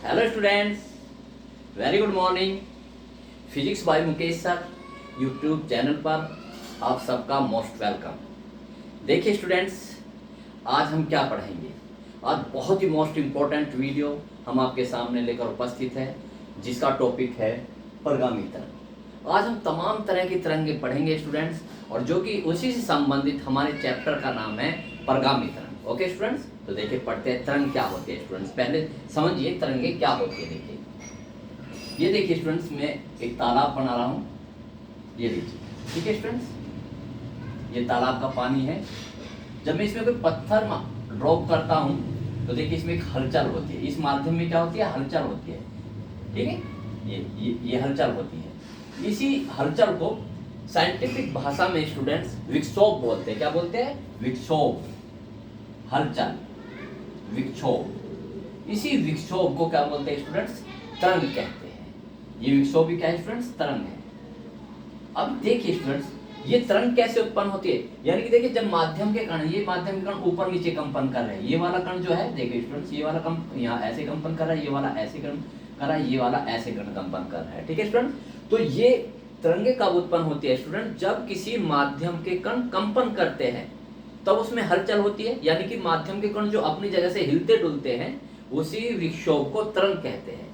Hello students, very good morning. Physics bye Mukesh sir YouTube channel पर आप सबका most welcome. देखिए स्टूडेंट्स, आज हम क्या पढ़ेंगे। आज बहुत ही मोस्ट इम्पोर्टेंट वीडियो हम आपके सामने लेकर उपस्थित है, जिसका टॉपिक है परगामी तरंग। आज हम तमाम तरह की तरंगे पढ़ेंगे स्टूडेंट्स, और जो कि उसी से संबंधित हमारे चैप्टर का नाम है परगामी तरंग। ओके स्टूडेंट्स, तो देखिए पढ़ते हैं तरंग क्या होती है। स्टूडेंट्स पहले समझिए तरंगे क्या होती है। देखिए ये देखिए स्टूडेंट्स, मैं एक तालाब बना रहा हूँ, ये लीजिए। ठीक है स्टूडेंट्स, ये तालाब का पानी है। जब मैं इसमें कोई पत्थर ड्रॉप करता हूँ तो देखिए इसमें एक हलचल होती है। इस माध्यम में क्या होती है, हलचल होती है। ठीक है, ये हलचल होती है। इसी हलचल को साइंटिफिक भाषा में स्टूडेंट्स विक्षोभ बोलते हैं। क्या बोलते हैं? विक्षोभ, हलचल, विक्षोभ। इसी विक्षोभ को क्या बोलते हैं स्टूडेंट्स? तरंग कहते हैं। ये विक्षोभ भी क्या है स्टूडेंट्स? तरंग है। अब देखिए स्टूडेंट्स, ये तरंग कैसे उत्पन्न होती है। यानी कि देखिए जब माध्यम के कण, ये माध्यम के कण ऊपर नीचे कंपन कर रहे हैं। ये वाला कण जो है, देखिए स्टूडेंट्स, ये वाला कण यहाँ ऐसे कंपन कर रहा है, ये वाला ऐसे कर रहा है, ये वाला ऐसे कंपन कर रहा है। ठीक है स्टूडेंट, तो ये तरंगे कब उत्पन्न होती है स्टूडेंट? जब किसी माध्यम के कण कंपन करते हैं तब उसमें हलचल होती है। यानी कि माध्यम के कण जो अपनी जगह से हिलते डुलते हैं, उसी विक्षोभ को तरंग कहते हैं।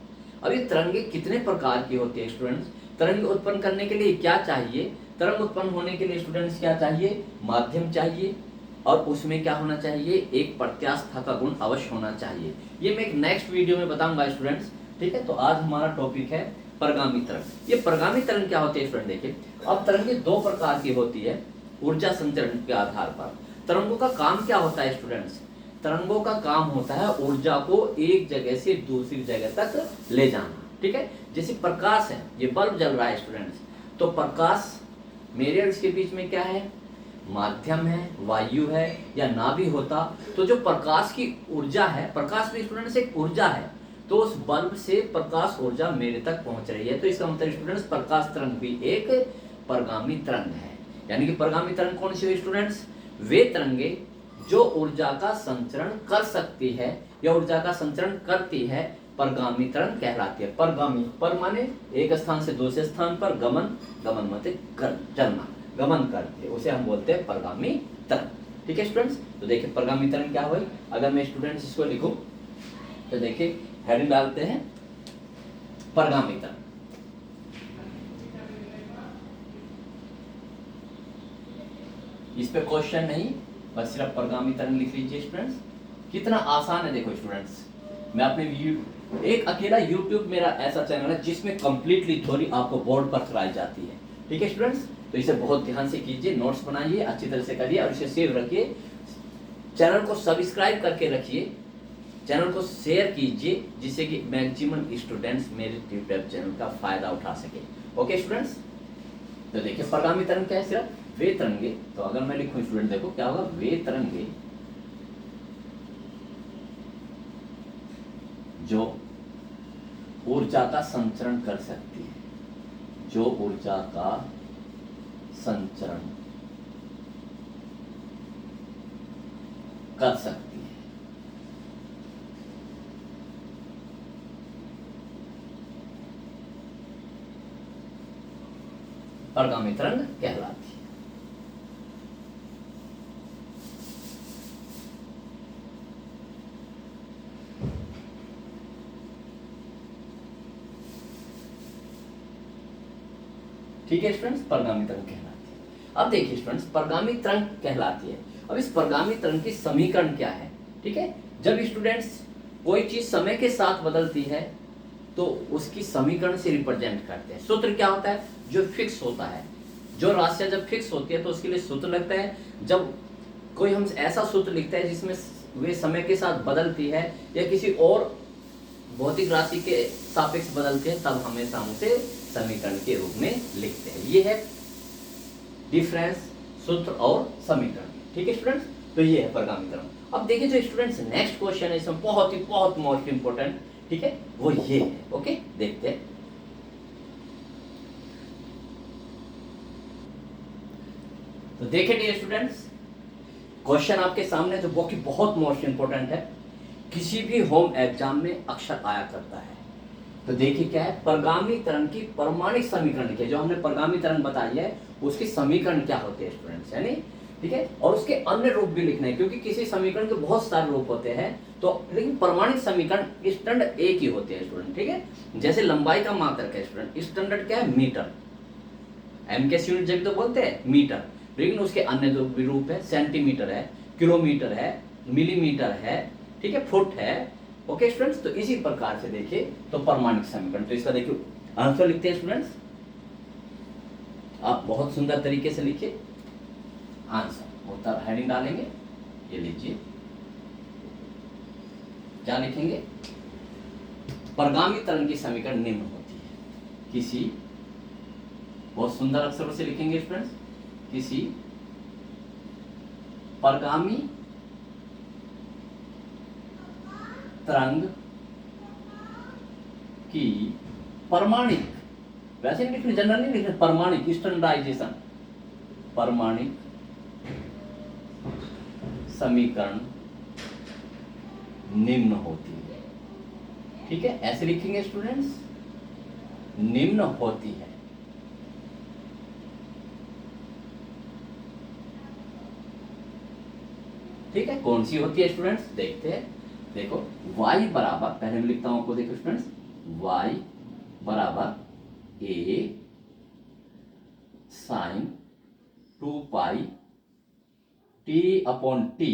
अब ये तरंगे कितने प्रकार की होती है स्टूडेंट्स? तरंग उत्पन्न करने के लिए क्या चाहिए? तरंग उत्पन्न होने के लिए स्टूडेंट्स क्या चाहिए? माध्यम चाहिए, और उसमें क्या होना चाहिए? एक प्रत्यास्था का गुण अवश्य होना चाहिए। ये मैं एक नेक्स्ट वीडियो में बताऊंगा स्टूडेंट्स। ठीक है, तो आज हमारा टॉपिक है परगामी तरंग। ये परगामी तरंग क्या होती है स्टूडेंट? देखिए, अब तरंगे दो प्रकार की होती है ऊर्जा संचरण के आधार पर। तरंगों का काम क्या होता है स्टूडेंट्स? तरंगों का काम होता है ऊर्जा को एक जगह से दूसरी जगह तक ले जाना। ठीक है, जैसे प्रकाश है, ये बल्ब जल रहा है स्टूडेंट्स, तो प्रकाश मेरे और इसके बीच में क्या है? माध्यम है, वायु है, या ना भी होता तो जो प्रकाश की ऊर्जा है, प्रकाश भी स्टूडेंट्स एक ऊर्जा है, तो उस बल्ब से प्रकाश ऊर्जा मेरे तक पहुंच रही है। तो इसका मतलब स्टूडेंट्स प्रकाश तरंग भी एक परगामी तरंग है। यानी कि परगामी तरंग कौन सी हुई स्टूडेंट्स? वे तरंगे जो ऊर्जा का संचरण कर सकती है या ऊर्जा का संचरण करती है, परगामी तरंग कहलाती है। परगामी, पर माने एक स्थान से दूसरे स्थान पर गमन, गमन मतलब चलना, गमन करती है, उसे हम बोलते हैं परगामी तरंग। ठीक है स्टूडेंट्स, तो देखिए परगामी तरंग क्या हुई। अगर मैं स्टूडेंट्स इसको लिखूं तो देखिए हेडिंग डालते हैं परगामी तरंग। इस पे क्वेश्चन नहीं, बस सिर्फ परगामी तरंग लिख लीजिए स्टूडेंट्स। कितना आसान है देखो स्टूडेंट्स। मैं अपने एक अकेला यूट्यूब मेरा ऐसा चैनल है जिसमें कंप्लीटली थ्योरी आपको बोर्ड पर कराई जाती है। ठीक है स्टूडेंट्स, तो इसे बहुत ध्यान से कीजिए, नोट्स बनाइए, अच्छी तरह से करिए और इसे सेव रखिए। चैनल को सब्सक्राइब करके रखिए, चैनल को शेयर कीजिए, जिससे कि मैक्सिमम स्टूडेंट्स मेरे यूट्यूब चैनल का फायदा उठा सके। ओके स्टूडेंट्स, तो देखिए परगामी तरंग क्या है? सिर्फ वे तरंगे, तो अगर मैं लिखूं स्टूडेंट, देखो क्या होगा? वे तरंगे जो ऊर्जा का संचरण कर सकती है, जो ऊर्जा का संचरण कर सकती है। परगामी तरंग कहलाती है। ठीक है स्टूडेंट्स, परगामी तरंग कहलाती है। अब देखिए स्टूडेंट्स, परगामी तरंग कहलाती है। अब इस परगामी तरंग की समीकरण क्या है? ठीक है, जब स्टूडेंट्स कोई चीज समय के साथ बदलती है तो उसकी समीकरण से रिप्रेजेंट करते हैं। सूत्र क्या होता है? जो फिक्स होता है, जो राशियां जब फिक्स होती है तो उसके लिए सूत्र लगता है। जब कोई हम ऐसा सूत्र लिखते हैं जिसमें वे समय के साथ बदलती है या किसी और भौतिक राशि के सापेक्ष बदलते हैं, तब हमेशा हम उसे समीकरण के रूप में लिखते हैं। ये है डिफरेंस, सूत्र और समीकरण। ठीक है स्टूडेंट्स, तो ये है परगामी तरंग। अब देखिए जो स्टूडेंट्स नेक्स्ट क्वेश्चन है, इसमें बहुत मोस्ट इंपोर्टेंट, ठीक है, वो ये है। ओके, देखते हैं। तो देखिए डियर स्टूडेंट्स, क्वेश्चन आपके सामने जो बहुत मोस्ट इंपोर्टेंट है किसी भी होम एग्जाम में अक्सर आया करता है। तो देखिए क्या है, परगामी तरंग की परमाणिक समीकरण क्या, जो हमने परगामी तरंग बताई है उसके समीकरण क्या होते हैं स्टूडेंट्स, यानी ठीक है, और उसके अन्य रूप भी लिखने हैं, क्योंकि किसी समीकरण के बहुत सारे रूप होते हैं, तो लेकिन परमाणिक समीकरण स्टैंडर्ड एक ही होते हैं स्टूडेंट, ठीक है। जैसे लंबाई का मात्रक है स्टूडेंट, स्टैंडर्ड क्या है, मीटर, एम के यूनिट जब तो बोलते हैं मीटर, लेकिन उसके अन्य जो भी रूप है, सेंटीमीटर है, किलोमीटर है, मिलीमीटर है, ठीक है, फुट है। ओके स्टूडेंट्स, तो इसी प्रकार से देखिए तो परमाणिक समीकरण, तो इसका देखिए आंसर लिखते हैं स्टूडेंट्स, आप बहुत सुंदर तरीके से लिखिए आंसर, उत्तर हेडिंग डालेंगे, ये लीजिए क्या लिखेंगे, परगामी तरंग की समीकरण निम्न होती है, किसी, बहुत सुंदर अक्षरों से लिखेंगे स्टूडेंट्स, किसी परगामी तरंग की परमाणिक, वैसे नहीं लिखने, जनरल नहीं लिखने, परमाणिक स्टैंडर्डाइजेशन, परमाणिक समीकरण निम्न होती है, ठीक है, ऐसे लिखेंगे स्टूडेंट्स, निम्न होती है। ठीक है, कौन सी होती है स्टूडेंट्स, देखते हैं। देखो y बराबर, पहले मैं लिखता हूं आपको, देखो स्टूडेंट्स, y बराबर a sine 2 pi t upon T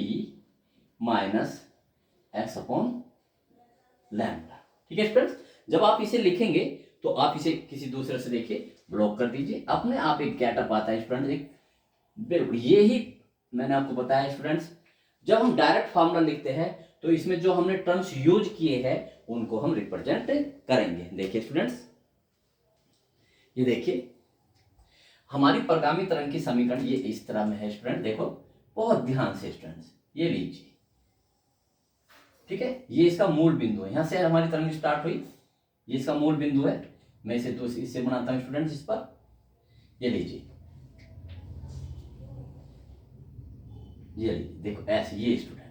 minus x upon lambda, ठीक है स्टूडेंट्स। जब आप इसे लिखेंगे तो आप इसे किसी दूसरे से देखिए ब्लॉक कर दीजिए, अपने आप एक गेटअप आता है स्टूडेंट, एक बिल्कुल ये ही मैंने आपको बताया स्टूडेंट्स। जब हम डायरेक्ट फार्मूला लिखते हैं तो इसमें जो हमने टर्म्स यूज किए हैं उनको हम रिप्रेजेंट करेंगे। देखिए स्टूडेंट्स, ये देखिए हमारी परगामी तरंग की समीकरण ये इस तरह में है स्टूडेंट, देखो बहुत ध्यान से स्टूडेंट्स, ये लीजिए, ठीक है, ये इसका मूल बिंदु है, यहां से हमारी तरंग स्टार्ट हुई, ये इसका मूल बिंदु है, मैं इसे तो इससे बनाता हूं स्टूडेंट्स, इस पर ये लीजिए, ये देखो ऐसे, ये स्टूडेंट्स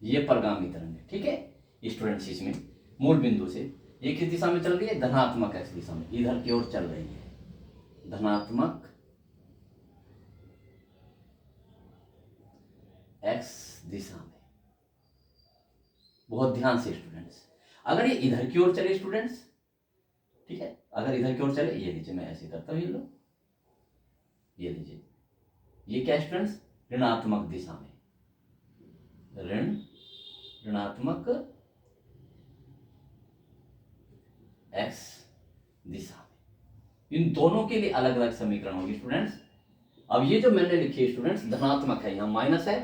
ये परगामी तरंग है, ठीक है स्टूडेंट्स। इसमें मूल बिंदु से ये किस दिशा में चल रही है, धनात्मक एक्स दिशा में, इधर की ओर चल रही है, धनात्मक एक्स दिशा में, बहुत ध्यान से स्टूडेंट्स। अगर ये इधर की ओर चले स्टूडेंट्स, ठीक है, अगर इधर की ओर चले, ये लीजिए मैं ऐसे करता हूं, ये लो, ये लीजिए, ये क्या स्टूडेंट्स, ऋणात्मक दिशा में, ऋणात्मक एक्स दिशा में, इन दोनों के लिए अलग अलग समीकरण होगी स्टूडेंट्स। अब ये जो मैंने लिखी है स्टूडेंट्स, धनात्मक है, यहां माइनस है,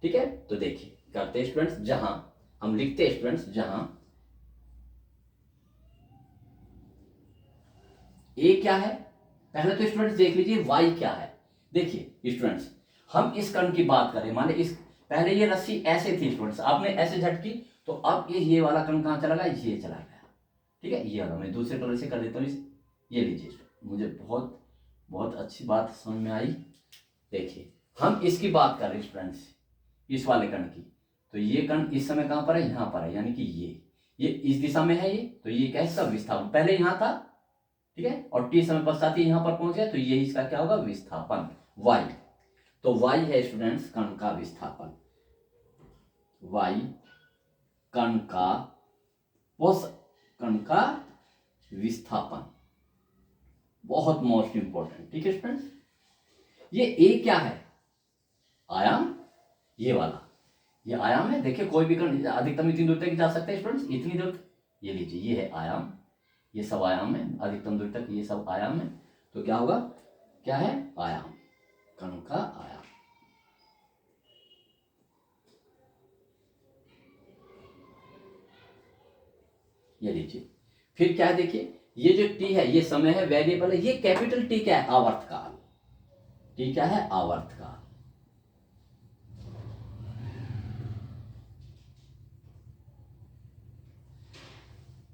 ठीक है, तो देखिए करते हैं स्टूडेंट्स, जहां हम लिखते हैं स्टूडेंट्स, जहां ए क्या है, पहले तो स्टूडेंट्स देख लीजिए वाई क्या है। देखिए स्टूडेंट्स, हम इस कण की बात करें, माने इस, पहले ये रस्सी ऐसे थी स्टूडेंट्स, आपने ऐसे झटकी, तो अब ये वाला कण कहां चला गया, ये चला गया, ठीक है, ये वाला मैं दूसरे कलर से कर देता हूँ, ये लीजिए, मुझे बहुत बहुत अच्छी बात समझ में आई। देखिए हम इसकी बात कर रहे हैं स्टूडेंट्स, इस वाले कण की, तो ये कण इस समय कहां पर है, यहां पर है, यानी कि ये इस दिशा में है, ये तो ये क्या है, इसका विस्थापन, पहले यहां था, ठीक है, और टी समय पश्चात ही यहां पर पहुंच गया, तो ये इसका क्या होगा, विस्थापन y, तो y है स्टूडेंट्स कण का विस्थापन, y कण का, उस कण का विस्थापन, बहुत मोस्ट इंपॉर्टेंट, ठीक है स्टूडेंट्स। ये a क्या है, आयाम, ये वाला ये आयाम है, देखिए कोई भी कण अधिकतम इतनी दूर तक जा सकता है स्टूडेंट्स, इतनी दूर, ये लीजिए ये है आयाम, ये सब आयाम है, अधिकतम दूर तक ये सब आयाम है, तो क्या होगा, क्या है, आयाम, कण का आयाम। ये लीजिए, फिर क्या है, देखिए ये जो टी है ये समय है, वेरिएबल है, ये कैपिटल टी क्या है, आवर्तकाल, टी क्या है, आवर्तकाल,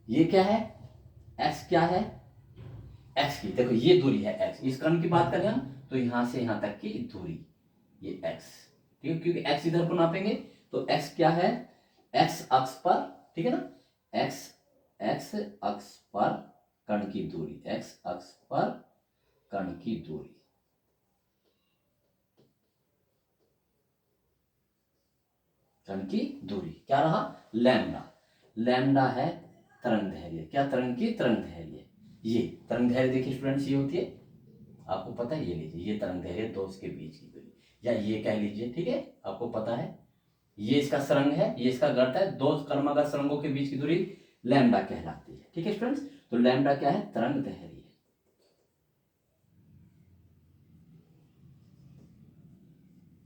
ये क्या है, एक्स क्या है, एक्स की, देखो ये दूरी है एक्स, इस कण की बात करें हम, तो यहां से यहां तक की दूरी, ये एक्स, ठीक है, क्योंकि एक्स इधर को नापेंगे तो x क्या है, x अक्ष पर, ठीक है ना, x अक्ष पर कण की दूरी, x अक्ष पर कण की दूरी, कण की दूरी क्या रहा, लैम्डा। लैम्डा है तरंग दैर्घ्य, क्या तरंग की तरंग दैर्घ्य, ये तरंग दैर्घ्य देखिए स्टूडेंट्स, ये होती है, आपको पता है, ये लीजिए, ये तरंग दैर्घ्य दो उसके बीच की दूरी, या ये कह लीजिए, ठीक है, आपको पता है, ये इसका सरंग है, ये इसका गर्त है, दो कर्मागार सरंगों के बीच की दूरी लैम्डा कहलाती है, ठीक है स्टूडेंट्स। तो लैम्डा क्या है, तरंग दैर्घ्य,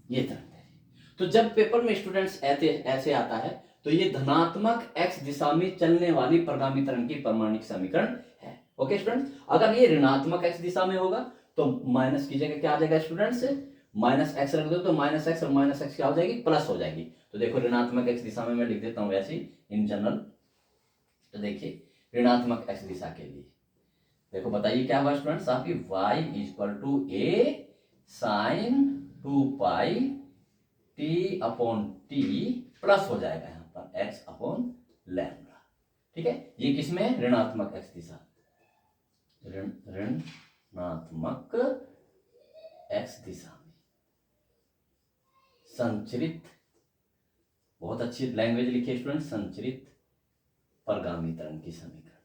ये तरंग दैर्घ्य। तो जब पेपर में स्टूडेंट्स ऐसे आता है, तो ये धनात्मक x दिशा में चलने वाली प्रगामी तरंग की प्रमाणिक समीकरण है। ओके स्टूडेंट्स, अगर ये ऋणात्मक x दिशा में होगा तो माइनस की जगह क्या आ जाएगा स्टूडेंट्स, माइनस एक्स रख दो, तो माइनस एक्स और माइनस एक्स क्या हो जाएगी, प्लस हो जाएगी। तो देखो ऋणात्मक x दिशा में मैं लिख देता हूं वैसे इन जनरल, तो देखिए ऋणात्मक x दिशा के लिए देखो, बताइए क्या हुआ स्टूडेंट्स, आपकी y equal to a sine 2 pi T upon T plus हो जाएगा यहाँ पर x अपॉन लैम्डा, ठीक है। ये किसमें है, ऋणात्मक x दिशा, ऋणात्मक x दिशा में संचरित, बहुत अच्छी लैंग्वेज लिखिए स्टूडेंट, संचरित परगामी तरंग की समीकरण,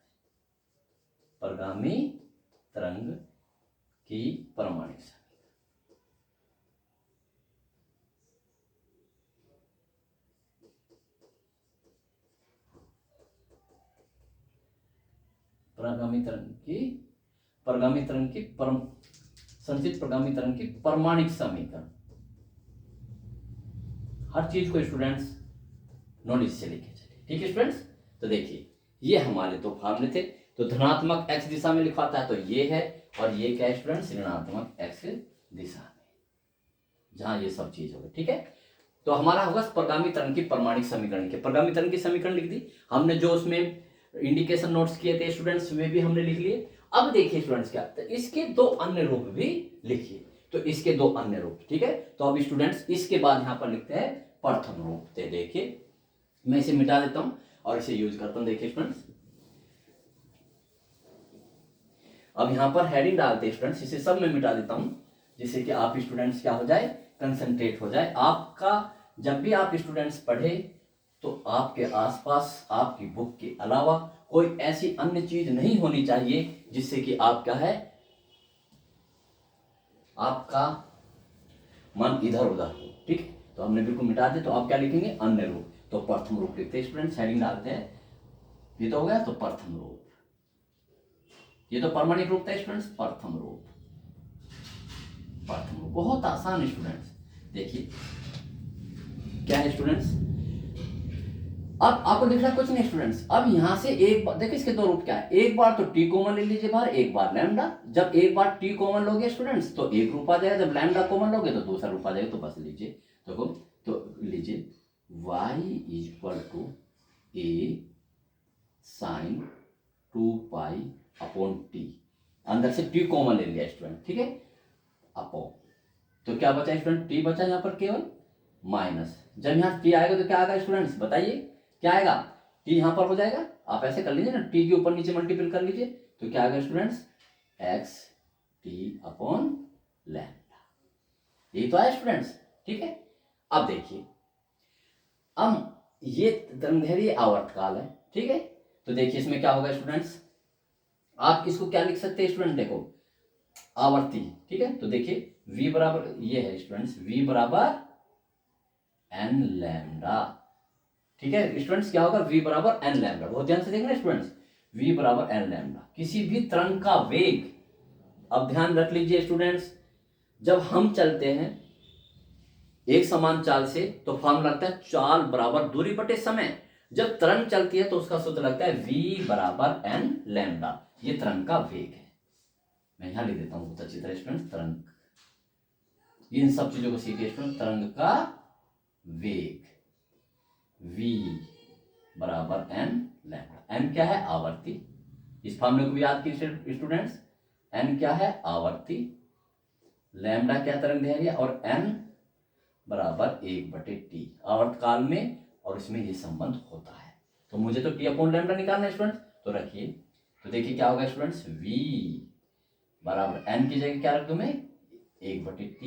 परगामी तरंग की प्रमाणिक समीकरण, परगामी तरंग की संचित परगामी तरंग की प्रमाणिक समीकरण। हर चीज को स्टूडेंट्स नॉलेज से लेके चलिए, ठीक है स्टूडेंट्स। तो देखिए ये हमारे दो फार्मूले थे, तो धनात्मक x दिशा में लिखवाता है तो ये है, और ये क्या है स्टूडेंट्स, ऋणात्मक x दिशा में, जहां ये सब चीज होगी, ठीक है। तो हमारा होगा परगामी तरंग की प्रमाणिक समीकरण के, परगामी तरंग की समीकरण लिख दी हमने, जो उसमें इंडिकेशन नोट्स किए थे स्टूडेंट्स वे भी हमने लिख लिए। अब देखिए स्टूडेंट्स क्या, तो इसके दो अन्य रूप भी लिखिए, तो इसके दो अन्य रूप, ठीक है। तो अब स्टूडेंट्स इसके बाद यहां पर लिखते हैं प्रथम रूप, तो देखिए मैं इसे मिटा देता हूं और इसे यूज करता हूं, देखिए स्टूडेंट्स, अब यहां पर हेडिंग डालते हैं स्टूडेंट्स, इसे सब में मिटा देता हूं, जिससे कि आप स्टूडेंट्स क्या हो जाए, कंसंट्रेट हो जाए। आपका जब भी आप स्टूडेंट्स पढ़े तो आपके आसपास आपकी बुक के अलावा कोई ऐसी अन्य चीज नहीं होनी चाहिए जिससे कि आप क्या है, आपका मन इधर उधर हो, ठीक है। तो हमने बिल्कुल मिटा दिया, तो आप क्या लिखेंगे, अन्य रूप, तो प्रथम रूप लिखते हैं स्टूडेंट्स, हेडिंग डालते हैं, ये तो हो गया, तो प्रथम रूप, ये तो प्रमाणिक रूप था स्टूडेंट्स, प्रथम रूप, प्रथम रूप बहुत आसान स्टूडेंट्स। देखिए क्या है स्टूडेंट्स, अब आपको दिख रहा है कुछ नहीं स्टूडेंट्स, अब यहां से एक बार देखिए इसके दो रूप क्या है, एक बार तो टी कॉमन ले लीजिए बाहर, एक बार लैम्डा, जब एक बार टी कॉमन लोगे स्टूडेंट्स तो एक रूप आ जाएगा, जब लैम्डा कॉमन लोगे तो दूसरा रूप आ जाएगा। तो बस लीजिए, देखो तो लीजिए y equal to a sine 2 pi upon T, अंदर से टी कॉमन ले लिया स्टूडेंट, ठीक है, अपॉन, तो क्या बचा स्टूडेंट, टी बचा यहाँ पर केवल माइनस, जब यहाँ टी आएगा तो क्या आएगा स्टूडेंट्स, बताइए क्या आएगा, टी यहाँ पर हो जाएगा, आप ऐसे कर लीजिए ना, टी के ऊपर नीचे मल्टीपल कर लीजिए, तो क्या आएगा students, x T upon lambda, यही तो है स्टूडेंट्स, ठीक है। अब देखिए, अब ये तरंगदैर्घ्य आवर्तकाल है, ठीक है, तो देखिए इसमें क्या होगा स्टूडेंट्स, आप इसको क्या लिख सकते हैं स्टूडेंट, देखो आवर्ती, ठीक है, तो देखिए v बराबर ये है स्टूडेंट्स, v बराबर एन लैम्डा, ठीक है स्टूडेंट्स, क्या होगा, v बराबर एन लैम्डा, बहुत ध्यान से देखना स्टूडेंट्स, v बराबर एन लैम्डा, किसी भी तरंग का वेग, अब ध्यान रख लीजिए स्टूडेंट्स, जब हम चलते हैं एक समान चाल से तो फॉर्मूला लगता है चाल बराबर दूरी बटे समय, जब तरंग चलती है तो उसका सूत्र लगता है v बराबर एन लैम्डा, ये तरंग का वेग है। मैं यहां लिख देता हूं बहुत अच्छी तरह स्टूडेंट्स, तरंग, इन सब चीजों को सीखिए स्टूडेंट, तरंग का वेग v बराबर एन लैम्डा, एन क्या है, आवर्ती, इस फॉर्मूले को भी याद कीजिए स्टूडेंट्स, एन क्या है, आवर्ती, लैम्डा क्या तरंग दैर्घ्य, और एन बराबर 1/t आवर्तकाल में, और इसमें ये संबंध होता है। तो मुझे तो t अपॉन लैम्डा निकालना है स्टूडेंट्स, तो रखिए, तो देखिए क्या होगा स्टूडेंट्स, v बराबर n की जगह क्या रख दूं मैं, 1/t,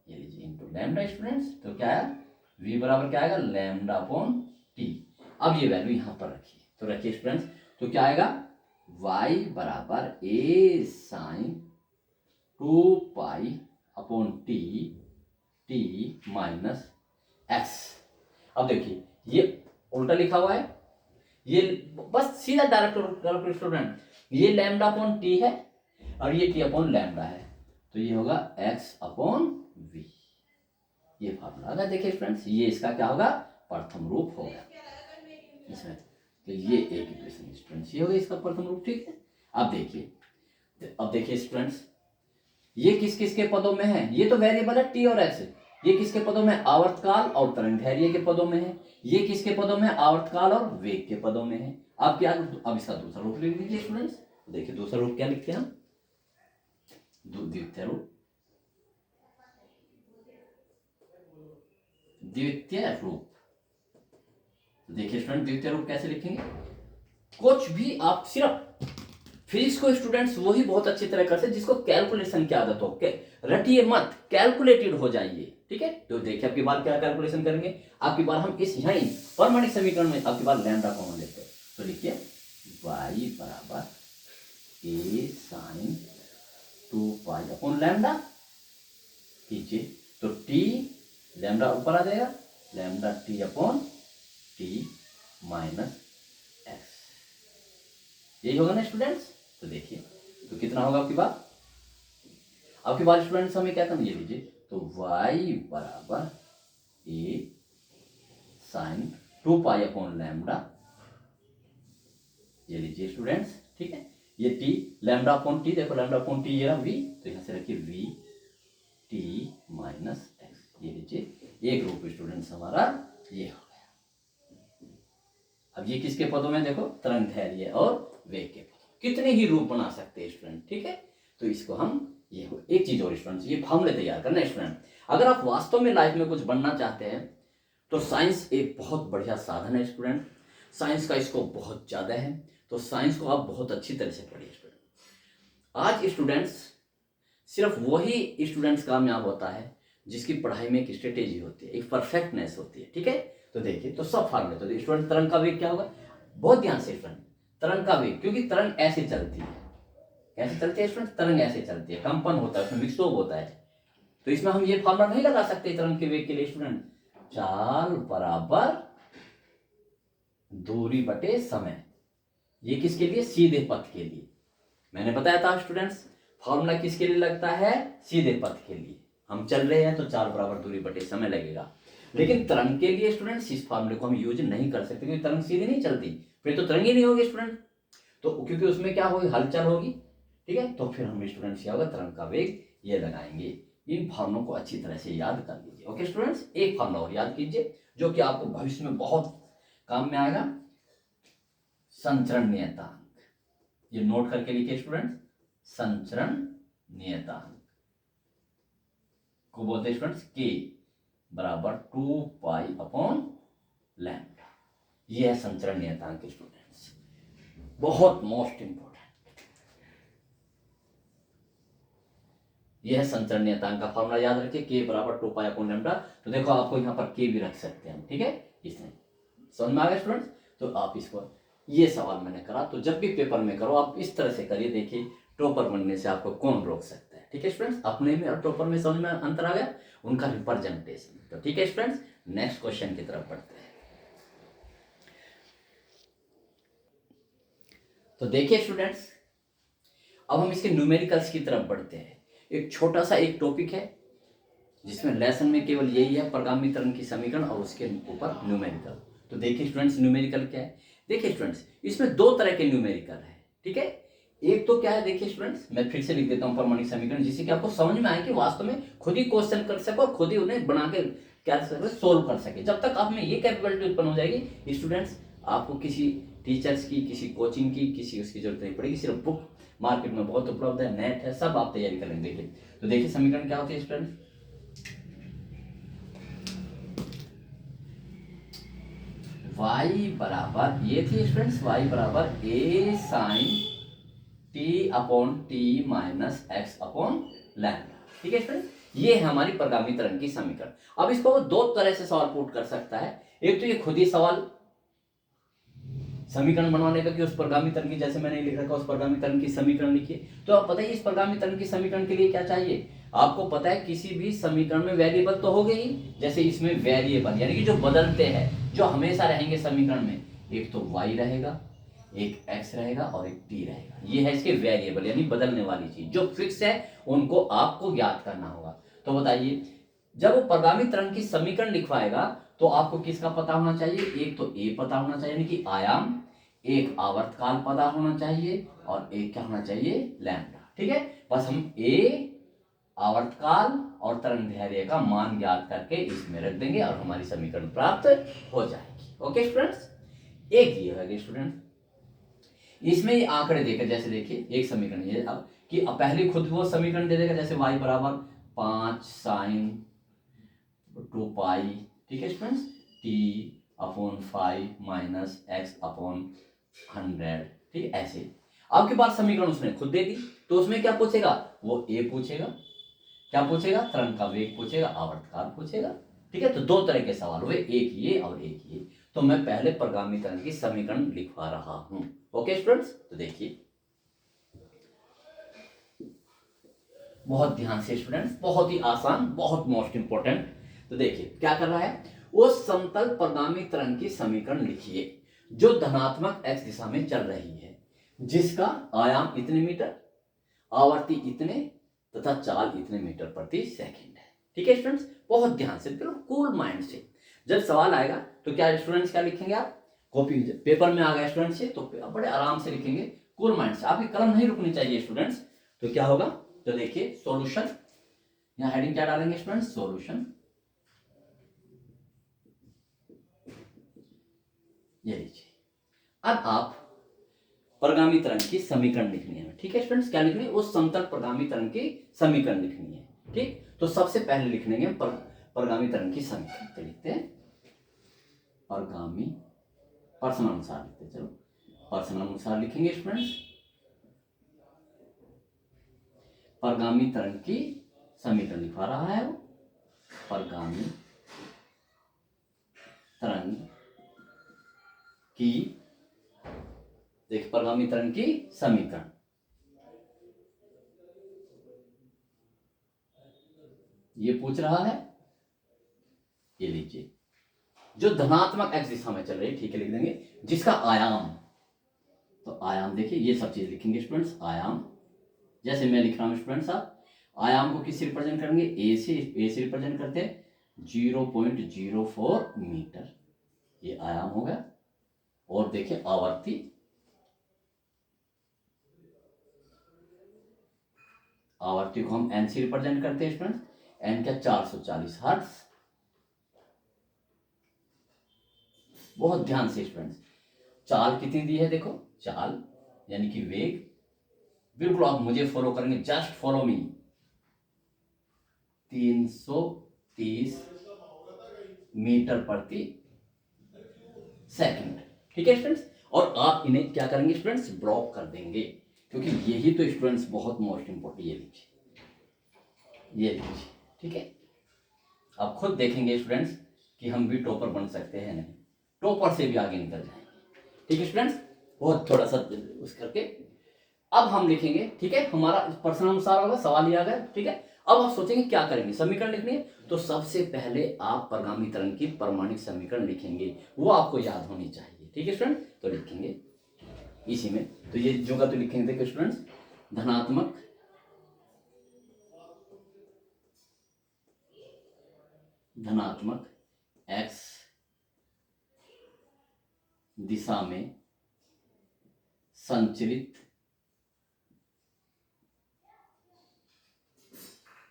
ये लीजिए इंटू लैम्डा स्टूडेंट्स। तो क्या है, v बराबर क्या आएगा, लैम्डा अपॉन t। अब ये वैल्यू यहाँ पर रखिए, तो रखिए स्टूडेंट्स, तो क्या आएगा, y बराबर a sine 2 upon t minus x। अब देखिए ये उल्टा लिखा हुआ है, ये बस सीधा डायरेक्ट स्टूडेंट, ये लैम्डा अपॉन टी है और ये टी अपॉन लैम्डा है, तो ये होगा x अपॉन v। ये फार्मूला होगा, देखिए फ्रेंड्स, ये इसका क्या होगा, प्रथम रूप होगा इसमें। तो ये एक इक्वेशन स्टूडेंट्स, ये होगा इसका प्रथम रूप, ठीक है। अब देखिए स्टूडेंट्स, ये किस किस के पदों में है, ये तो वेरिएबल है t और x, ये किसके पदों में, आवर्तकाल और तरंग धैर्य के पदों में है। ये किसके पदों में, आवर्तकाल और वेग के पदों में है। अब क्या, अब इसका दूसरा रूप लिख लीजिए स्टूडेंट्स। देखिए दूसरा रूप क्या लिखते हैं हम, द्वितीय रूप, द्वितीय रूप। देखिए स्टूडेंट, द्वितीय रूप कैसे लिखेंगे, कुछ भी आप सिर्फ फिजिक्स को स्टूडेंट्स वही बहुत अच्छी तरह कर सकते जिसको कैलकुलेशन की आदत हो, रटिए मत, कैलकुलेटेड हो जाइए, ठीक है। तो देखिए आपकी बार क्या कैलकुलेशन करेंगे, आपकी बार हम इस यहां परमाणिक समीकरण में आपकी बार लैम्डा कॉमन लेते हैं, तो लिखिए y बराबर a साइन 2 अपॉन लैम्डा कीजिए, तो t लैम्डा ऊपर आ जाएगा, lambda t upon t minus x, यही होगा ना स्टूडेंट्स। तो देखिए तो कितना होगा आपकी बार स्टूडेंट्स, हमें क्या करना, ये लीजिए, तो y बराबर a साइन 2 अपॉन लैम्डा, ये लीजिए स्टूडेंट्स, ठीक है। ये t लैम्डा अपॉन t, देखो लैम्डा अपॉन t ये रहा v, तो यहां से रखिए v t माइनस x, ये लीजिए एक रूप स्टूडेंट्स हमारा ये हो गया। अब ये किसके पदों में, देखो तरंग धैर्य और वेग के पदों, कितने ही रूप बना सकते हैं स्टूडेंट, ठीक है। तो इसको हम ये हो, एक चीज और स्टूडेंट्स, ये फॉर्मूले तैयार करना है स्टूडेंट। अगर आप वास्तव में लाइफ में कुछ बनना चाहते हैं तो साइंस एक बहुत बढ़िया साधन है स्टूडेंट, साइंस का स्कोप बहुत ज्यादा है, तो साइंस को आप बहुत अच्छी तरह से पढ़िए स्टूडेंट। आज स्टूडेंट्स सिर्फ वही स्टूडेंट्स कामयाब होता है जिसकी पढ़ाई में एक स्ट्रेटेजी होती है, एक परफेक्टनेस होती है, ठीक है। तो देखिए, तो सब फार्मूले, तो स्टूडेंट तरंग का वेग क्या होगा, बहुत ध्यान से स्टूडेंट, तरंग का वेग, क्योंकि तरंग ऐसे चलती है, कैसे चलती है स्टूडेंट, तरंग ऐसे चलती है, कंपन होता है उसमें, विक्षोभ होता है, तो इसमें हम ये फार्मूला नहीं लगा सकते तरंग के वेग के लिए स्टूडेंट, चाल बराबर दूरी बटे समय, ये किसके लिए, सीधे पथ के लिए। मैंने बताया था स्टूडेंट्स, फॉर्मूला किसके लिए लगता है, सीधे पथ के लिए, हम चल रहे हैं तो चाल बराबर दूरी बटे समय लगेगा। लेकिन तरंग के लिए स्टूडेंट्स इस फॉर्मूले को हम यूज नहीं कर सकते, क्योंकि तरंग सीधी नहीं चलती, फिर तो तरंग ही नहीं होगी स्टूडेंट, तो क्योंकि उसमें क्या होगी, हलचल होगी, ठीक है। तो फिर हम स्टूडेंट्स क्या होगा, तरंग का वेग ये लगाएंगे। इन फॉर्मूलों को अच्छी तरह से याद कर लीजिए, ओके स्टूडेंट्स। एक फॉर्मूला और याद कीजिए जो कि आपको भविष्य में बहुत काम में आएगा, संचरण नियतांक, ये नोट करके लिखिए स्टूडेंट्स, संचरण नियतांक को बोलते हैं स्टूडेंट्स k बराबर 2 अपॉन लैम्डा, ये है संचरण नियतांक स्टूडेंट्स, बहुत मोस्ट इंपोर्टेंट, यह है संचरण नियतांक का फॉर्मूला, याद रखिए k बराबर 2 अपॉन लैम्डा। तो देखो आपको यहाँ पर k भी रख सकते हैं, ठीक है, इसमें समझ में आ गया स्टूडेंट्स। तो आप इसको, ये सवाल मैंने करा, तो जब भी पेपर में करो आप इस तरह से करिए, देखिए टॉपर बनने से आपको कौन रोक सकता है, ठीक है स्टूडेंट्स। अपने में और टॉपर में समझ में अंतर आ गया, उनका रिप्रेजेंटेशन, तो ठीक है स्टूडेंट्स। नेक्स्ट क्वेश्चन की तरफ बढ़ते हैं। तो देखिए स्टूडेंट्स, अब हम इसके न्यूमेरिकल्स की तरफ बढ़ते हैं। एक छोटा सा एक टॉपिक है जिसमें लेसन में केवल यही है, प्रगामी तरंग की समीकरण और उसके ऊपर न्यूमेरिकल। तो देखिए स्टूडेंट्स, न्यूमेरिकल क्या है, देखिए स्टूडेंट्स, इसमें दो तरह के न्यूमेरिकल है, ठीक है। एक तो क्या है, देखिए स्टूडेंट्स, मैं फिर से लिख देता हूं प्रमाणिक समीकरण, जिससे कि आपको समझ में आए कि वास्तव में खुद ही क्वेश्चन कर सको और खुद ही उन्हें बना के क्या सोल्व कर सके। जब तक आप में ये कैपेबिलिटी उत्पन्न हो जाएगी स्टूडेंट्स, आपको किसी टीचर्स की, किसी कोचिंग की, किसी उसकी जरूरत नहीं पड़ेगी, सिर्फ बुक मार्केट में बहुत उपलब्ध है, नेट है, सब आप तैयारी कर लेंगे। तो देखिए समीकरण क्या होती है स्टूडेंट्स, y बराबर, ये थी स्टूडेंट्स y बराबर a sine t upon T minus X upon lambda. ठीक है स्टूडेंट, ये है हमारी प्रगामी तरंग की समीकरण। अब इसको वो दो तरह से सवाल पुट कर सकता है। एक तो ये खुद ही सवाल समीकरण बनवाने का कि उस प्रगामी तरंग की, जैसे मैंने लिख रखा उस प्रगामी तरंग की समीकरण लिखिए। तो आप बताइए इस प्रगामी तरंग की समीकरण के लिए क्या चाहिए। आपको पता है किसी भी समीकरण में वेरिएबल तो हो गए ही, जैसे इसमें वेरिएबल यानी कि जो बदलते हैं, जो हमेशा रहेंगे समीकरण में, एक तो y रहेगा, एक x रहेगा और एक t रहेगा। ये है इसके वेरिएबल यानी बदलने वाली चीज। जो फिक्स है उनको आपको ज्ञात करना होगा। तो बताइए जब वो प्रगामी तरंग की समीकरण लिखवाएगा तो आपको किसका पता होना चाहिए, एक तो a पता होना चाहिए यानी कि आयाम, एक आवर्तकाल पता होना चाहिए और एक क्या होना चाहिए, लैम्डा। ठीक है, बस हम a, आवर्तकाल और तरंग दैर्ध्य का मान ज्ञात करके इसमें रख देंगे और हमारी समीकरण प्राप्त हो जाएगी। ओके स्टूडेंट्स, एक ये है स्टूडेंट। इसमें ये आंकड़े देकर, जैसे देखिए एक समीकरण ये अब कि अब पहले खुद वो समीकरण दे देगा, जैसे y बराबर 5 साइन 2 पाई, ठीक है students, t upon 5 minus X upon 100। ठीक है, ऐसे आपके पास समीकरण उसने खुद दे दी। तो उसमें क्या पूछेगा, वो a पूछेगा, क्या पूछेगा, तरंग का वेग पूछेगा, आवर्तकाल पूछेगा। ठीक है, तो दो तरह के सवाल हुए, एक ये और एक ये। तो मैं पहले प्रगामी तरंग की समीकरण लिखवा रहा हूं। ओके स्टूडेंट्स, तो देखिए बहुत ध्यान से स्टूडेंट्स, बहुत ही आसान, बहुत मोस्ट इंपॉर्टेंट। तो देखिए क्या कर रहा है, वो समतल प्रगामी तरंग की समीकरण लिखिए जो धनात्मक x दिशा में चल रही है, जिसका आयाम इतने मीटर, आवर्ती इतने तथा चाल इतने मीटर प्रति सेकंड है। ठीक है स्टूडेंट्स, बहुत ध्यान से, बिल्कुल कूल माइंड से। जब सवाल आएगा तो क्या स्टूडेंट्स क्या लिखेंगे, आप कॉपी पेपर में आ गया स्टूडेंट्स से तो बड़े आराम से लिखेंगे, कूल माइंड से, आपकी कलम नहीं रुकनी चाहिए स्टूडेंट्स। तो क्या होगा, तो देखिए सॉल्यूशन, यहां हेडिंग क्या डालेंगे स्टूडेंट्स, सॉल्यूशन। ये लीजिए, अब आप प्रगामी तरंग की समीकरण लिखनी है। ठीक है स्टूडेंट्स, क्या लिखनी है, उस समतल प्रगामी तरंग की समीकरण लिखनी है। ठीक, तो सबसे पहले लिख लेंगे प्रगामी तरंग की समीकरण। तो लिखते हैं प्रगामी, पर्सन अनुसार लिखते, चलो पर्सन अनुसार लिखेंगे स्टूडेंट्स, प्रगामी तरंग की समीकरण लिखवा रहा है वो, प्रगामी तरंग की, देख प्रगामी तरंग की समीकरण, ये पूछ रहा है, ये लीजिए जो धनात्मक x दिशा में चल रही है। ठीक है, लिख देंगे जिसका आयाम, तो आयाम देखिए ये सब चीज लिखेंगे स्टूडेंट्स, आयाम जैसे मैं लिख रहा हूं स्टूडेंट्स, आप आयाम को किससे रिप्रेजेंट करेंगे, ए से रिप्रेजेंट करते हैं 0.04 मीटर, ये आयाम हो गया। और देखिए आवर्ती, आवर्ती को हम एन से रिप्रेजेंट करते हैं स्टूडेंट्स, एन क्या 440 हर्ट्ज। बहुत ध्यान से स्टूडेंट्स, चाल कितनी दी है, देखो चाल यानी कि वेग, बिल्कुल आप मुझे फॉलो करेंगे, जस्ट फॉलो मी, 330 मीटर प्रति सेकंड। ठीक है स्टूडेंट्स, और आप इन्हें क्या करेंगे स्टूडेंट्स, ब्लॉक कर देंगे, क्योंकि यही तो स्टूडेंट्स बहुत मोस्ट इंपॉर्टेंट, ये लीजिए, ये लीजिए। ठीक है, आप खुद देखेंगे स्टूडेंट्स कि हम भी टॉपर बन सकते हैं, नहीं टॉपर से भी आगे निकल जाएंगे। ठीक है स्टूडेंट्स, बहुत थोड़ा सा उस करके अब हम लिखेंगे। ठीक है, हमारा पर्सन अनुसार होगा, सवाल ही आ गया। ठीक है, अब आप सोचेंगे क्या करेंगे, समीकरण लिखनी है, तो सबसे पहले आप प्रगामी तरंग की परमाणिक समीकरण लिखेंगे, वो आपको याद होनी चाहिए। ठीक है स्टूडेंट, तो लिखेंगे इसी में, तो ये जो का तो लिखेंगे, देखो स्टूडेंट्स, धनात्मक धनात्मक x दिशा में संचरित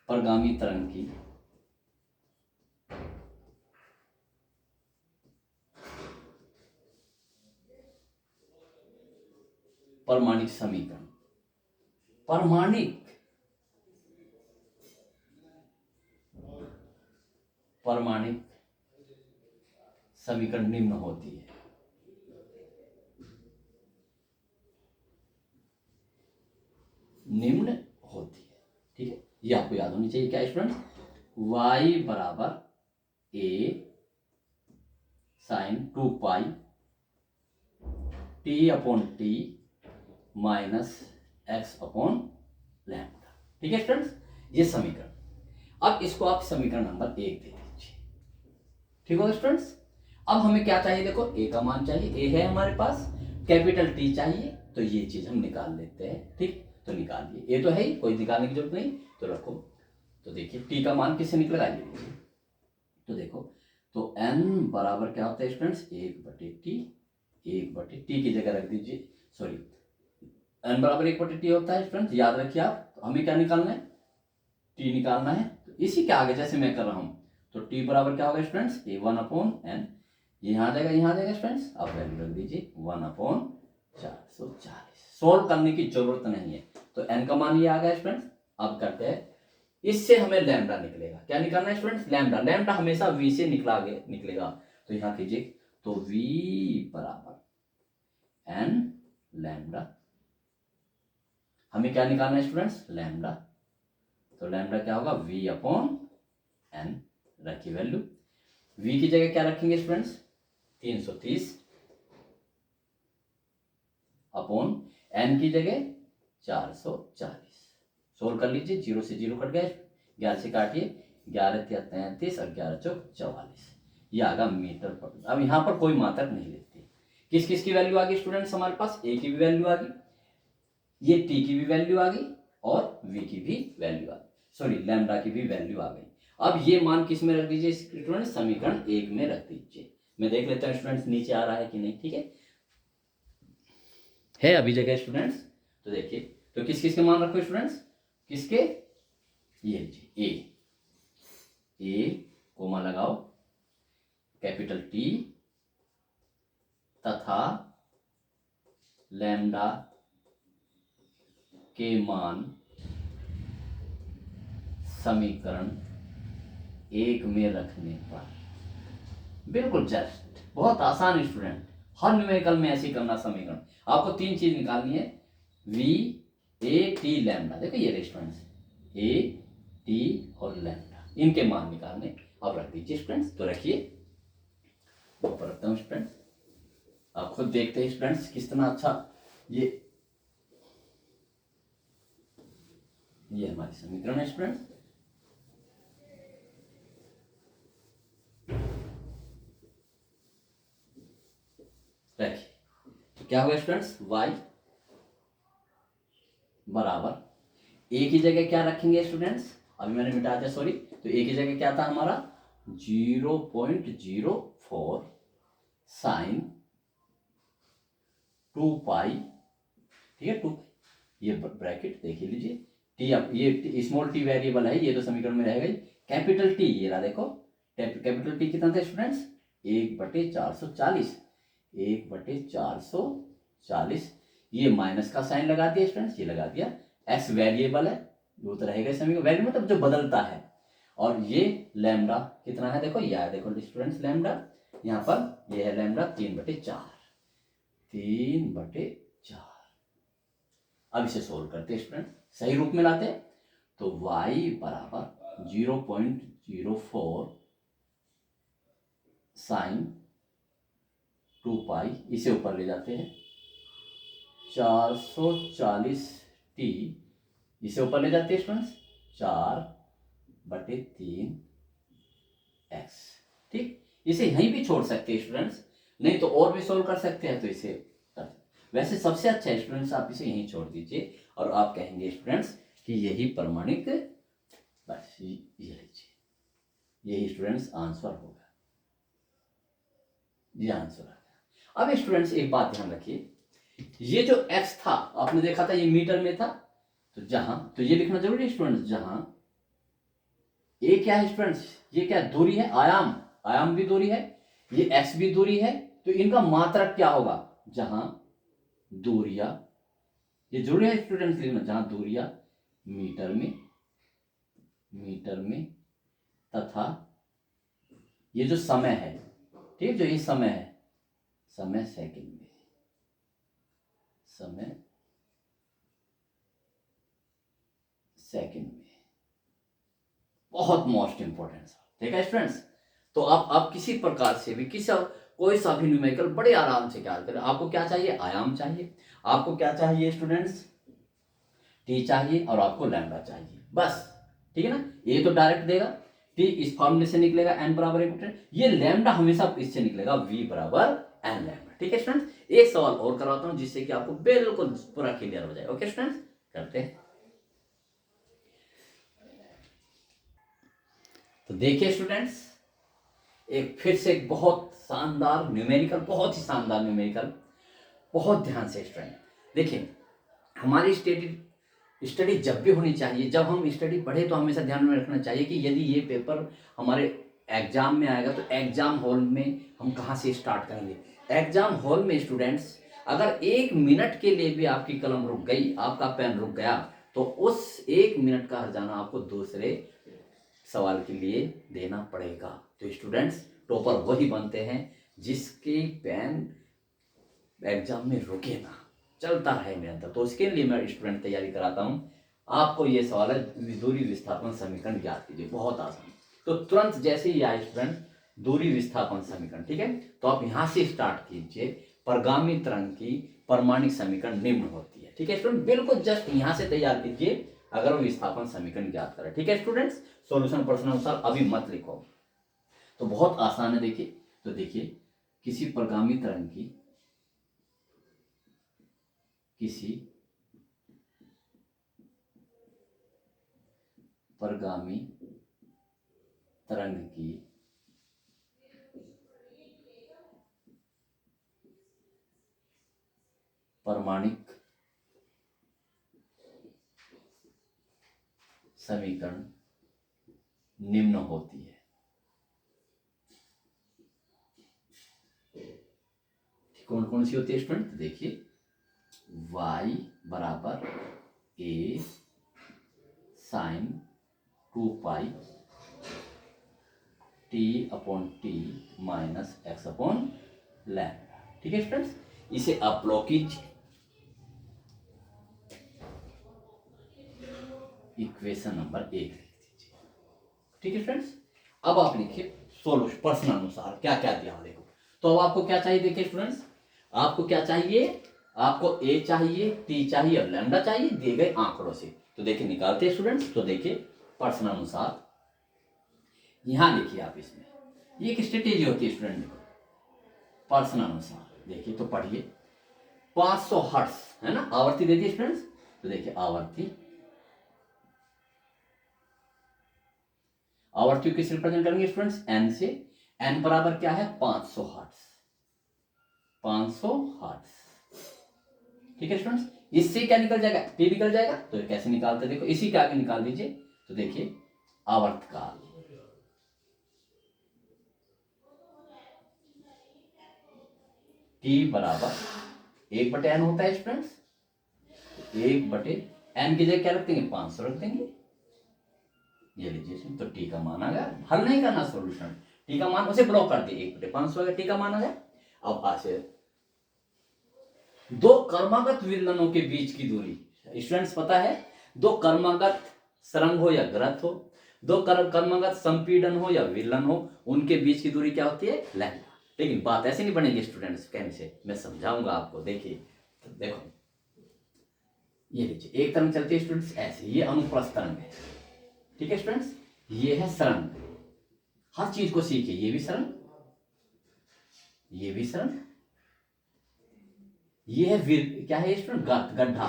प्रगामी तरंग की परमाणिक समीकरण, परमाणिक परमाणिक समीकरण निम्न होती है। ये आपको याद होनी चाहिए क्या स्टूडेंट्स, y बराबर a sine 2 pi t upon T minus X upon lambda. ठीक है स्टूडेंट्स, ये समीकरण। अब इसको आप समीकरण नंबर 1 दे दीजिए। ठीक होगा स्टूडेंट्स। अब हमें क्या चाहिए, देखो a का मान चाहिए, a है हमारे पास, कैपिटल T चाहिए, तो ये चीज हम निकाल लेते हैं। ठीक, तो निकालिए, a तो है ही, कोई निकालने की जरूरत नहीं, तो रखो। तो देखिए t का मान किससे निकलेगा, ये लीजिए। तो देखो, तो n बराबर क्या होता है स्टूडेंट्स, 1/t, 1/t की जगह रख दीजिए, सॉरी n बराबर 1/t होता है स्टूडेंट्स, याद रखिए आप। तो हमें क्या निकालना है, t निकालना है। तो इसी के आगे जैसे मैं कर रहा हूं, तो t बराबर क्या होगा स्टूडेंट्स, a1/n, यहाँ आ जाएगा, यहाँ आ जाएगा स्टूडेंट्स, आप वैल्यू रख दीजिए 1/440। सोल्व करने की जरूरत नहीं है, तो n का मान ये आ गया स्टूडेंट्स। अब करते हैं, इससे हमें लैम्डा निकलेगा, क्या निकालना है स्टूडेंट्स, लैम्डा। लैम्डा हमेशा v से निकलेगा, तो यहाँ कीजिए, तो v बराबर n लैम्डा, हमें क्या निकालना है स्टूडेंट्स, लैम्डा। तो लैम्डा क्या होगा, v अपॉन n, रखिए वैल्यू। v की जगह क्या रखेंगे स्टूडेंट्स, 330 अपॉन n की जगह 440। सोल्व कर लीजिए, 0 से 0 कट गए, 11 से काटिए, 11 या 33 और 11 चौक 44, ये आगा मीटर पर। अब यहाँ पर कोई मात्रक नहीं लेती। किस किस की वैल्यू आ गई स्टूडेंट्स हमारे पास, a की भी वैल्यू आ गई, ये t की भी वैल्यू आ गई, और v की भी वैल्यू आ गई, सॉरी लैम्डा की भी वैल्यू आ गई। अब ये मान किस में रख दीजिए स्टूडेंट, समीकरण 1 में रख दीजिए। मैं देख लेता हूँ स्टूडेंट्स नीचे आ रहा है कि नहीं। ठीक है अभी जगह स्टूडेंट्स। तो देखिए, तो किस किस के मान रखो स्टूडेंट्स, किसके, ये लीजिए ए कोमा लगाओ, कैपिटल टी तथा लैम्डा के मान समीकरण 1 में रखने पर, बिल्कुल जस्ट, बहुत आसान स्टूडेंट, हर न्यूमेरिकल में ऐसे ही करना समीकरण। आपको 3 चीज निकालनी है, v a t लैम्डा। देखो ये स्टूडेंट्स, a t और लैम्डा, इनके मान निकालने। अब रख दीजिए स्टूडेंट्स, तो रखिए ऊपर रखता हूँ स्टूडेंट्स, आप खुद देखते हैं स्टूडेंट्स कितना अच्छा ये हमारी समीकरण है स्टूडेंट्स। रखिए, तो क्या होगा स्टूडेंट्स, y बराबर a की जगह क्या रखेंगे स्टूडेंट्स, अभी मैंने मिटा दिया सॉरी, तो a की जगह क्या था हमारा 0.04 साइन 2 पाई। ठीक है, 2 पाई, ये ब्रैकेट देखिए लीजिए, टी, अब ये स्मॉल टी वेरिएबल है, ये तो समीकरण में रहेगा ही। कैपिटल टी ये रहा, देखो कैपिटल टी कितना था स्टूडेंट्स, 1/440, 1/440, ये माइनस का साइन लगा दिया स्टूडेंट्स, ये लगा दिया। एक्स वेरिएबल है, वो तो रहेगा समीकरण, वैल्यू मतलब जो बदलता है। और ये लैम्डा कितना है, देखो यह है, देखो स्टूडेंट्स लैम्डा, यहाँ पर ये है लैम्डा 3/4, 3/4। अब इसे सोल्व करते हैं स्टूडेंट, सही रूप में लाते हैं, तो y बराबर 0.04 साइन 2 पाई, इसे ऊपर ले जाते हैं, 440 t, इसे ऊपर ले जाते हैं स्टूडेंट्स, 4/3 x। ठीक, इसे यहीं भी छोड़ सकते हैं स्टूडेंट्स, नहीं तो और भी सोल्व कर सकते हैं, तो इसे वैसे सबसे अच्छा है स्टूडेंट्स, आप इसे यहीं छोड़ दीजिए, और आप कहेंगे स्टूडेंट्स कि यही प्रमाणिक, बस ये लीजिए, यही स्टूडेंट्स आंसर होगा, ये आंसर आ गया। अब स्टूडेंट्स एक बात ध्यान रखिए, ये जो x था आपने देखा था ये मीटर में था, तो जहां, तो ये लिखना जरूरी है स्टूडेंट्स, जहां ए क्या है स्टूडेंट्स, ये क्या दूरी है, आयाम, आयाम भी दूरी है, ये x भी दूरी है, तो इनका मात्रक क्या होगा, जहां दूरियां, ये जरूरी है स्टूडेंट्स लिखना, जहां दूरियां मीटर में तथा ये जो समय है, ठीक, जो ये समय है, समय सेकंड में, समय सेकंड में, बहुत मोस्ट इंपॉर्टेंट सवाल। ठीक है स्टूडेंट्स, तो आप किसी प्रकार से भी कोई सा भी न्यूमेरिकल बड़े आराम से क्या करें। आपको क्या चाहिए, आयाम चाहिए, आपको क्या चाहिए स्टूडेंट्स, टी चाहिए, और आपको लैम्डा चाहिए, बस। ठीक है ना, ये तो डायरेक्ट देगा, टी इस फॉर्मूले से निकलेगा एन बराबर एक, ये लैम्डा हमेशा इससे निकलेगा वी बराबर एन लैम्डा। ठीक है स्टूडेंट्स, एक सवाल और कराता हूं जिससे कि आपको बिल्कुल पूरा क्लियर हो जाए। ओके स्टूडेंट्स, करते हैं। तो देखिए स्टूडेंट्स, एक फिर से एक बहुत शानदार न्यूमेरिकल, बहुत ही शानदार न्यूमेरिकल, बहुत ध्यान से स्टूडेंट देखिए। हमारी स्टडी जब भी होनी चाहिए, जब हम स्टडी पढ़े तो हमेशा ध्यान में रखना चाहिए कि यदि ये पेपर हमारे एग्जाम में आएगा तो एग्जाम हॉल में हम कहाँ से स्टार्ट करेंगे। एग्जाम हॉल में स्टूडेंट्स अगर 1 मिनट के लिए भी आपकी कलम रुक गई, आपका पेन रुक गया, तो उस 1 मिनट का हर्जाना आपको दूसरे सवाल के लिए देना पड़ेगा। तो स्टूडेंट्स, टॉपर वही बनते हैं जिसके पेन एग्जाम में रुके ना, चलता है निरंतर। तो उसके लिए मैं स्टूडेंट तैयारी कराता हूं। आपको ये सवाल है, दूरी विस्थापन समीकरण याद कीजिए, बहुत आसान। तो तुरंत जैसे ही आए स्टूडेंट दूरी विस्थापन समीकरण, ठीक है, तो आप यहां से स्टार्ट कीजिए। परगामी तरंग की परमाणिक समीकरण निम्न होती है। ठीक है स्टूडेंट, बिल्कुल जस्ट यहां से तैयार कीजिए अगर वो विस्थापन समीकरण याद करें। ठीक है स्टूडेंट्स, सॉल्यूशन प्रश्नानुसार अभी मत लिखो, तो बहुत आसान है। देखिए, तो देखिए, किसी परगामी तरंग की किसी परगामी तरंग की परमाणिक समीकरण निम्न होती है। कौन कौन सी होती है स्टूडेंट, देखिए, y बराबर a sine 2 pi t upon T minus X upon lambda. ठीक है स्टूडेंट्स, इसे आप लॉ कीजिए, इक्वेशन नंबर 1 लिख दीजिए। ठीक है स्टूडेंट्स, अब आप लिखिए सोल्यूशन प्रश्न अनुसार क्या क्या दिया देखो। तो अब आपको क्या चाहिए, देखिए स्टूडेंट्स, आपको क्या चाहिए, आपको ए चाहिए, टी चाहिए और लैम्डा चाहिए दिए गए आंकड़ों से। तो देखिए निकालते हैं स्टूडेंट्स। तो देखिए प्रश्न अनुसार यहां लिखिए आप, इसमें ये एक स्ट्रेटेजी होती है स्टूडेंट। देखो प्रश्न अनुसार देखिए, तो पढ़िए 500 हर्ट्ज है ना, आवर्ती देती है स्टूडेंट्स। तो देखिए आवर्ती, आवर्ती किसे रिप्रेजेंट करेंगे स्टूडेंट्स, एन से। एन बराबर क्या है, 500 हर्ट्ज, 500 हर्ट्ज। ठीक है स्टूडेंट्स, इससे क्या निकल जाएगा, टी निकल जाएगा। तो कैसे निकालते देखो, इसी के आगे निकाल दीजिए। तो देखिए आवर्तकाल, टी बराबर 1/n होता है स्टूडेंट्स, 1/n की जगह क्या रख देंगे, 500 रख देंगे। ये लीजिए, तो टी का मान आ गया। हल नहीं करना सॉल्यूशन, टी का मान उसे ब्लॉक कर दिए, 1/500 अगर टी का मान आ गया। अब आशय दो कर्मागत विलयनों के बीच की दूरी, स्टूडेंट्स पता है, दो कर्मागत सरंग हो या ग्रथ हो, दो कर्मागत संपीड़न हो या विलयन हो, उनके बीच की दूरी क्या होती है, लैम्डा। लेकिन बात ऐसे नहीं बनेगी स्टूडेंट्स कहने से, मैं समझाऊंगा आपको। देखिए, तो देखो, ये लीजिए, एक तरंग चलती है स्टूडेंट्स ऐसे, ये अनुप्रस्थ तरंग है। ठीक है स्टूडेंट्स, ये है सरंग। हर चीज को सीखिए, ये भी सरंग, ये भी सरंग, ये है क्या है स्टूडेंट, गर्त, गड्ढा,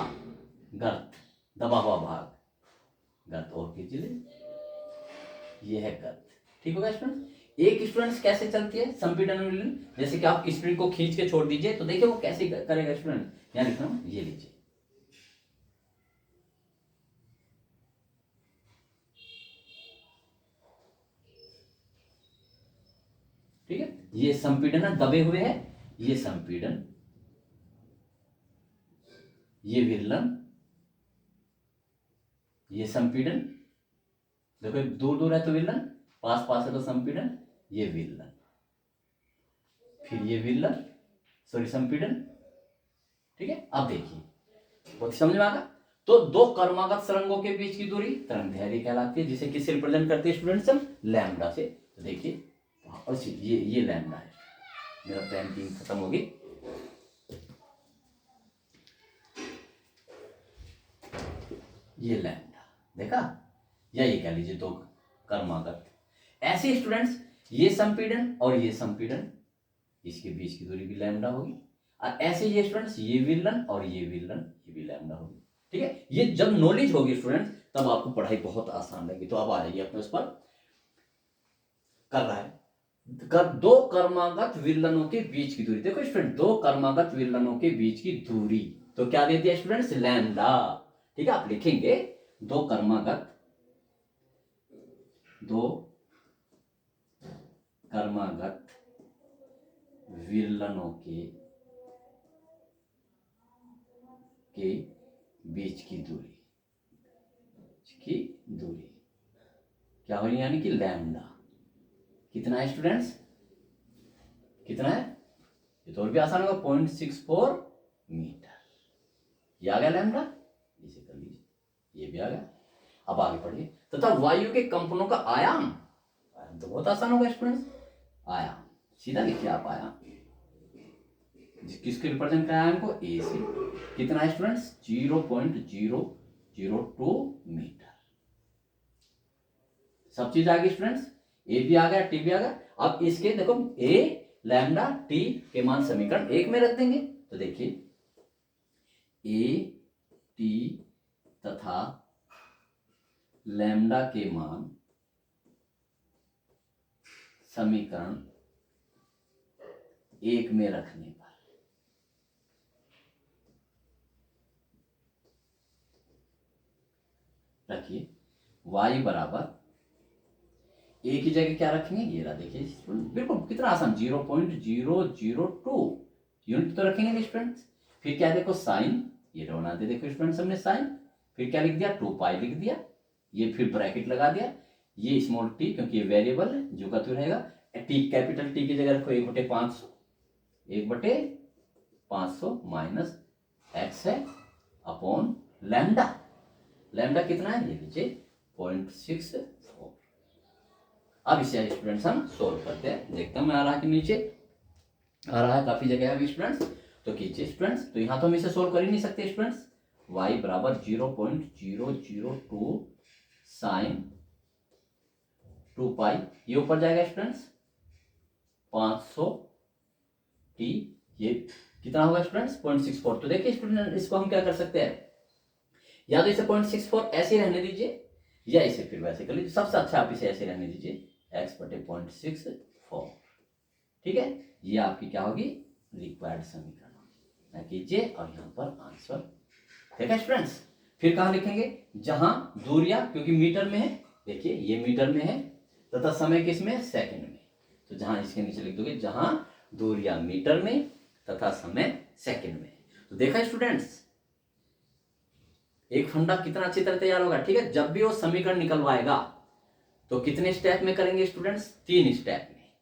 गर्त, दबा हुआ भाग, गर्त। और कीजिए, ये है गर्त। ठीक होगा स्टूडेंट्स। एक स्टूडेंट्स कैसे चलती है संपीड़न विलयन, जैसे कि आप स्प्रिंग को खींच के छोड़ दीजिए, तो देखिए वो कैसे करेगा स्टूडेंट, यहाँ लिखना, ये लीजिए, ठीक है, ये संपीड़न है, दबे हुए है, ये संपीड़न, ये विलयन, ये संपीड़न। देखो दूर दूर है तो विलयन, पास पास है तो संपीड़न, ये विलयन, फिर ये विलयन, सॉरी संपीड़न। ठीक है, अब देखिए बहुत समझ में आ गया। तो दो कर्मागत सुरंगों के बीच की दूरी तरंग दैर्घ्य कहलाती है, जिसे किससे रिप्रेजेंट करते हैं स्टूडेंट्स हम? लैम्डा से। तो देखिए अच्छा ये लैम्डा है, मेरा पेंटिंग खत्म होगी। ये लैम्डा देखा, या ये कह लीजिए दो कर्मागत। ऐसे स्टूडेंट्स ये संपीड़न और ये संपीड़न, इसके बीच की दूरी भी लैम्डा होगी। और ऐसे ये स्टूडेंट्स ये विलन और ये विलन, ये भी लैम्डा होगी। ठीक है, ये जब नॉलेज होगी स्टूडेंट्स तब आपको पढ़ाई बहुत आसान लगेगी। तो अब आ जाइए अपने उस पर, कर रहा है दो कर्मागत विलनों के बीच की दूरी। देखो स्टूडेंट, दो कर्मागत विलनों के बीच की दूरी तो क्या देती है स्टूडेंट्स? लैम्डा। ठीक है, आप लिखेंगे दो कर्मागत विलनों के बीच की दूरी क्या होगी? यानी कि लैम्डा कितना है स्टूडेंट्स? कितना है? ये तो और भी आसान होगा, 0.64 मीटर। ये आ गया लैम्डा, इसे कर लीजिए, ये भी आ गया। अब आगे पढ़िए। तथा वायु के कंपनों का आयाम तो बहुत आसान होगा स्टूडेंट्स। आयाम सीधा लिखिए आप, आयाम किसके रिप्रेजेंट कराया हमको? ए से। कितना है स्टूडेंट्स? 0.002 मीटर। सब चीज आ गई स्टूडेंट्स, ए भी आ गया, टी भी आ गया। अब इसके देखो ए लैम्डा टी के मान समीकरण एक में रख देंगे। तो देखिए ए टी तथा लैम्डा के मान समीकरण एक में रखने पर रखिए y बराबर ए की जगह क्या रखेंगे? ये रहा, देखिए बिल्कुल कितना आसान, 0.002 यूनिट तो रखेंगे स्टूडेंट्स। फिर क्या देखो साइन, ये बना दे देखो स्टूडेंट्स हमने साइन, फिर क्या लिख दिया? 2 पाई लिख दिया, ये फिर ब्रैकेट लगा दिया, ये स्मॉल टी क्योंकि ये वेरिएबल है जो का तो रहेगा। टी कैपिटल टी की जगह रखो 1/500, 1/500 माइनस एक्स है अपॉन लैम्डा। लैम्डा कितना है? ये लीजिए 0.64। अब इसे स्टूडेंट्स हम सोल्व करते हैं, देखते हैं मैं आ रहा कि नीचे आ रहा है, काफी जगह है अभी स्टूडेंट्स। तो कीजिए स्टूडेंट्स, तो यहां तो हम इसे सोल्व कर ही नहीं सकते स्टूडेंट्स। y बराबर 0.002 साइन 2 पाई, ये ऊपर जाएगा स्टूडेंट्स 500 टी, ये कितना होगा स्टूडेंट्स? 0.64। तो देखिए स्टूडेंट इसको हम क्या कर सकते हैं, या तो इसे 0.64 ऐसे रहने दीजिए या इसे फिर वैसे कर लीजिए। सबसे अच्छा आप इसे ऐसे रहने दीजिए, x/0.64। ठीक है, ये आपकी क्या होगी? रिक्वायर्ड समीकरण कीजिए और यहां पर आंसर। देखा स्टूडेंट्स, फिर कहां लिखेंगे? जहां दूरियां, क्योंकि मीटर में है, देखिए ये मीटर में है तथा समय किस में? सेकंड में। तो जहां इसके नीचे लिख दोगे जहां दूरियां मीटर में तथा समय सेकंड में। तो देखा स्टूडेंट्स, एक फंडा कितना अच्छी तरह तैयार होगा। ठीक है, जब भी वो समीकरण निकलवाएगा तो कितने स्टेप में करेंगे स्टूडेंट्स? 3 स्टेप में।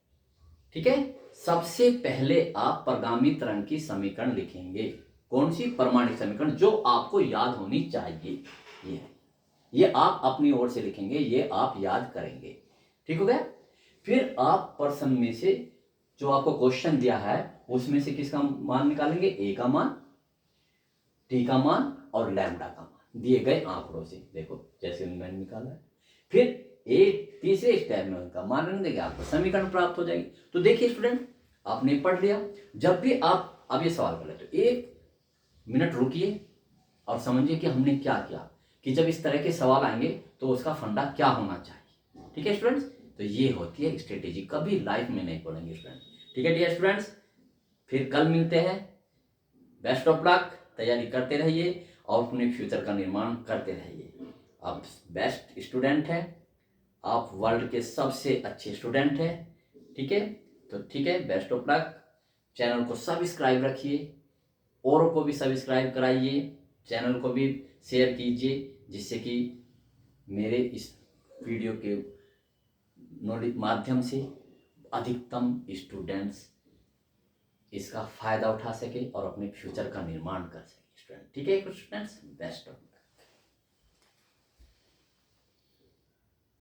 ठीक है, सबसे पहले आप परगामी तरंग की समीकरण लिखेंगे। कौन सी? परमाणिक समीकरण, जो आपको याद होनी चाहिए। ये आप अपनी ओर से लिखेंगे, ये आप याद करेंगे। ठीक हो गया। फिर आप प्रश्न में से जो आपको क्वेश्चन दिया है उसमें से किसका मान निकालेंगे? ए का मान, टी का मान और लैम्डा का मान दिए गए आंकड़ों से। देखो जैसे मैंने निकाला है, फिर एक तीसरे स्टेप में उनका मान रख देंगे, आपको समीकरण प्राप्त हो जाएगी। तो देखिए स्टूडेंट, आपने पढ़ लिया। जब भी आप अब ये सवाल कर ले तो 1 मिनट रुकिए और समझिए कि हमने क्या किया, कि जब इस तरह के सवाल आएंगे तो उसका फंडा क्या होना चाहिए। ठीक है स्टूडेंट्स, तो ये होती है स्ट्रेटेजी, कभी लाइफ में नहीं पढ़ेंगे स्टूडेंट। ठीक है डियर स्टूडेंट्स, फिर कल मिलते हैं। बेस्ट ऑफ लक, तैयारी करते रहिए और अपने फ्यूचर का निर्माण करते रहिए। आप बेस्ट स्टूडेंट हैं, आप वर्ल्ड के सबसे अच्छे स्टूडेंट हैं। ठीक है, तो ठीक है, बेस्ट ऑफ लक। चैनल को सब्सक्राइब रखिए, औरों को भी सब्सक्राइब कराइए, चैनल को भी शेयर कीजिए, जिससे कि मेरे इस वीडियो के नॉलेज माध्यम से अधिकतम स्टूडेंट्स इसका फायदा उठा सके और अपने फ्यूचर का निर्माण कर सके स्टूडेंट। ठीक है स्टूडेंट्स, बेस्ट ऑफ